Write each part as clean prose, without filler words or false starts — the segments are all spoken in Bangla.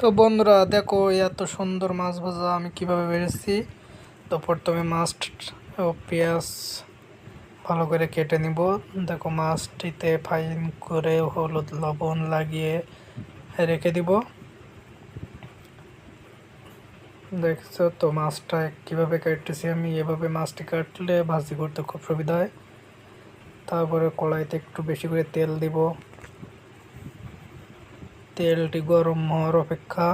তো বন্ধুরা দেখো এত সুন্দর মাছ ভাজা আমি কিভাবে বেরেছি। তো প্রথমে মাছ ও পেঁয়াজ ভালো করে কেটে নিব। দেখো মাছটিতে ফাইন করে হলুদ লবণ লাগিয়ে রেখে দিব। দেখছো তো মাছটা কিভাবে কাটতেছি আমি। এভাবে মাছটি কাটলে ভাজি করতে খুব সুবিধা হয়। তারপরে কড়াইতে একটু বেশি করে তেল দিব। তেলটি গরম হওয়ার অপেক্ষা।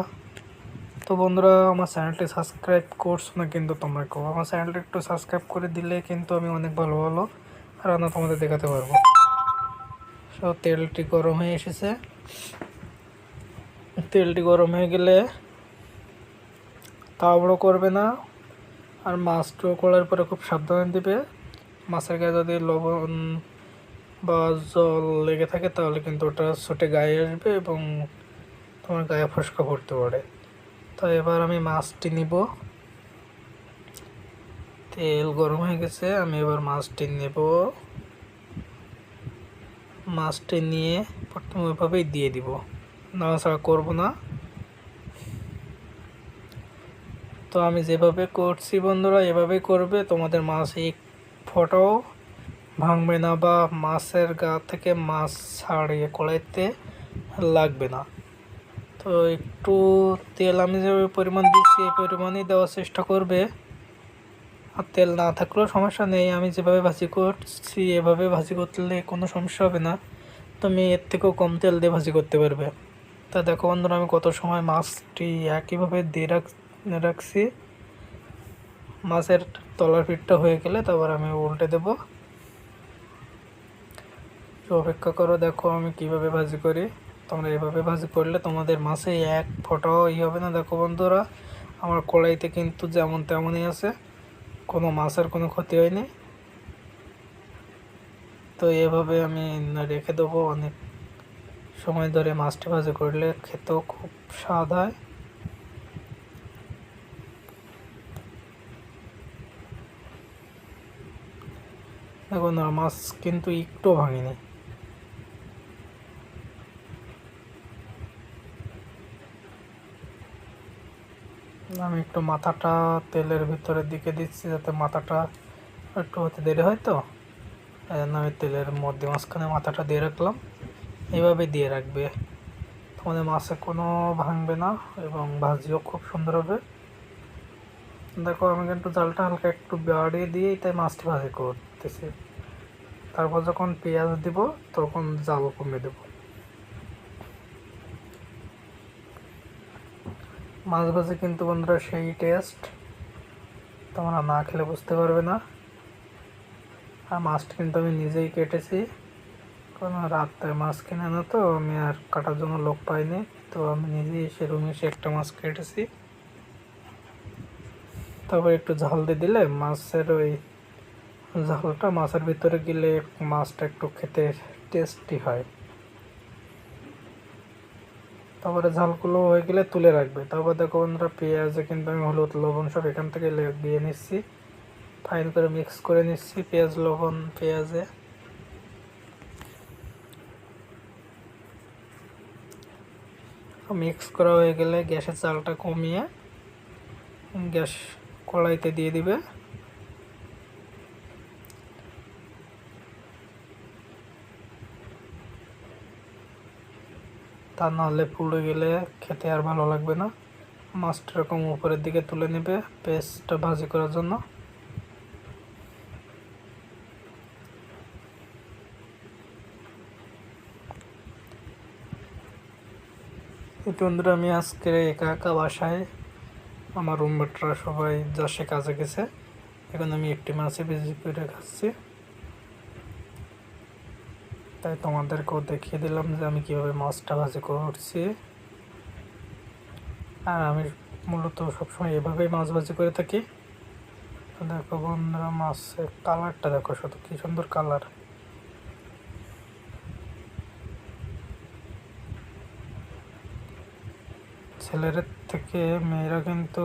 তো বন্ধুরা আমার চ্যানেলটি সাবস্ক্রাইব করছো না কিন্তু তোমরা কেউ আমার চ্যানেলটি একটু সাবস্ক্রাইব করে দিলে কিন্তু আমি অনেক ভালো ভালো রান্না তোমাদের দেখাতে পারবো। সব তেলটি গরম হয়ে এসেছে। তেলটি গরম হয়ে গেলে তাড়াহুড়ো করবে না, আর মাছটাও করার পরে খুব সাবধানে দিবে। মাছের গায়ে যদি লবণ বা জল লেগে থাকে তাহলে কিন্তু ওটা ছুটে গায়ে আসবে এবং তোমার গায়ে ফসকা পড়তে পারে। তো এবার আমি মাছটি নিব। তেল গরম হয়ে গেছে, আমি এবার মাছটি নেব। মাছটি নিয়ে প্রথমে ওইভাবেই দিয়ে দিব, নাড়াচাড়া করব না। তো আমি যেভাবে করছি বন্ধুরা এভাবেই করবে, তোমাদের মাছ এক ফোঁটাও ভাঙবে না বা মাছের গা থেকে মাছ ছাড়িয়ে কড়াইতে লাগবে না। তো একটু তেল আমি যে পরিমাণ দিচ্ছি এই পরিমাণই দেওয়ার চেষ্টা করবে। আর তেল না থাকলেও সমস্যা নেই, আমি যেভাবে ভাজি করছি এভাবে ভাজি করলে কোনো সমস্যা হবে না। তুমি এর থেকেও কম তেল দিয়ে ভাজি করতে পারবে। তা দেখো বন্ধুরা আমি কত সময় মাছটি একইভাবে দিয়ে রাখছি। মাছের তলার পিঠটা হয়ে গেলে তারপর আমি উল্টে দেব। অপেক্ষা করো, দেখো আমি কিভাবে ভাজি করি। তোমরা এভাবে ভাজি করলে তোমাদের মাছে এক ফোঁটাও হবে না। দেখো বন্ধুরা আমার কড়াইতে কিন্তু যেমন তেমনই আছে, কোনো মাছের কোনো ক্ষতি হয়নি। তো এভাবে আমি রেখে দেবো। অনেক সময় ধরে মাছটি ভাজি করলে খেতেও খুব স্বাদ হয়। দেখুন মাছ কিন্তু একটু ভাঙিনি। আমি একটু মাথাটা তেলের ভিতরের দিকে দিচ্ছি যাতে মাথাটা একটু হতে দেরি হয়। তো আমি তেলের মধ্যে মাঝখানে মাথাটা দিয়ে রাখলাম। এইভাবে দিয়ে রাখবে, তোমাদের মাছে কোনো ভাঙবে না এবং ভাজিও খুব সুন্দর হবে। দেখো আমি কিন্তু জালটা হালকা একটু বাড়িয়ে দিয়েই তাই মাছটি ভাজি করতেছি। তারপর যখন পেঁয়াজ দিব তখন জাল কমিয়ে দেব। মাছ ভাজি কিন্তু বন্ধুরা সেই টেস্ট, তোমরা না খেলে বুঝতে পারবে না। আর মাছটা কিন্তু আমি নিজেই কেটেছি, কারণ রাতে মাছ কিনে না তো আমি আর কাটার জন্য লোক পাইনি। তো আমি নিজেই এসে রুমে এসে একটা মাছ কেটেছি। তারপর একটু ঝাল দিয়ে দিলে মাছের ওই ঝালটা মাছের ভিতরে গেলে মাছটা একটু খেতে টেস্টি হয়। তারপরে ঝালগুলো হয়ে গেলে তুলে রাখবে। তারপর দেখো বন্ধুরা পেঁয়াজে কিন্তু আমি হলুদ লবণ সব এখান থেকে দিয়ে নিচ্ছি, ফাইন করে মিক্স করে নিচ্ছি পেঁয়াজ লবণ পেঁয়াজে। মিক্স করা হয়ে গেলে গ্যাসের চালটা কমিয়ে গ্যাস কড়াইতে দিয়ে দিবে। তা নাহলে পুড়ে গেলে খেতে আর ভালো লাগবে না। মাছটা এরকম উপরের দিকে তুলে নেবে পেস্টটা ভাজি করার জন্য। এই বন্ধুরা আমি আজকে একা একা বাসায়, আমার রুমমেটরা সবাই সে কাজে গেছে, এখন আমি একটি মাছে বেশি করে খাচ্ছি। তাই তোমাদেরকেও দেখিয়ে দিলাম যে আমি কিভাবে মাছটা ভাজি করছি। আর আমি মূলত সবসময় এভাবেই মাছ ভাজি করে থাকি। তো দেখো বন্ধুরা মাছের কালারটা দেখো, শুধু কি সুন্দর কালার। ছেলের থেকে মেয়েরা কিন্তু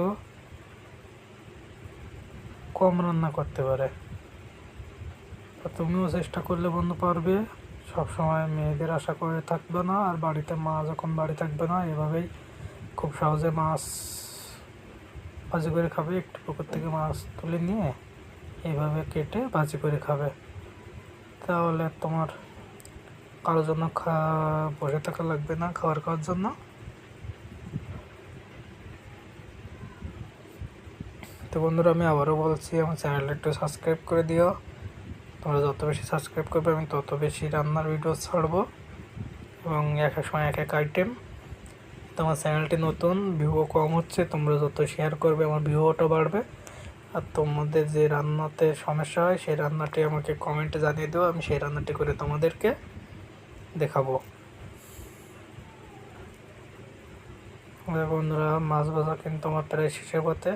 কম রান্না করতে পারে। তো তুমিও চেষ্টা করলে বন্ধু পারবে। সব সময় মেয়েদের আশা করে থাকবে না, আর বাড়িতে মা যখন বাড়ি থাকবে না এভাবেই খুব সহজে মাছ ভাজি করে খাবে। একটু পুকুর থেকে মাছ তুলে নিয়ে এইভাবে কেটে ভাজি করে খাবে, তাহলে তোমার কারোর জন্য বসে থাকা লাগবে না খাওয়ার জন্য। তো বন্ধুরা, আমি আবারও বলছি, আমার চ্যানেলটা একটু সাবস্ক্রাইব করে দিও। তোমরা যত বেশি সাবস্ক্রাইব করবে আমি তত বেশি রান্নার ভিডিও ছাড়বো, এবং এক এক সময় এক এক আইটেম। তোমার চ্যানেলটি নতুন, ভিউও কম হচ্ছে, তোমরা যত শেয়ার করবে আমার ভিউটা বাড়বে। আর তোমাদের যে রান্নাতে সমস্যা হয় সেই রান্নাটি আমাকে কমেন্টে জানিয়ে দেবো, আমি সেই রান্নাটি করে তোমাদেরকে দেখাবো। বন্ধুরা, মাছ ভাজা কিন্তু আমার প্রায় শেষের পথে।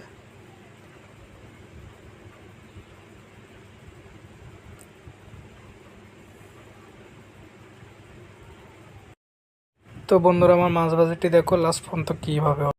তো বন্ধুরা, আমার মাছ ভাজিটি দেখো লাস্ট পর্যন্ত কীভাবে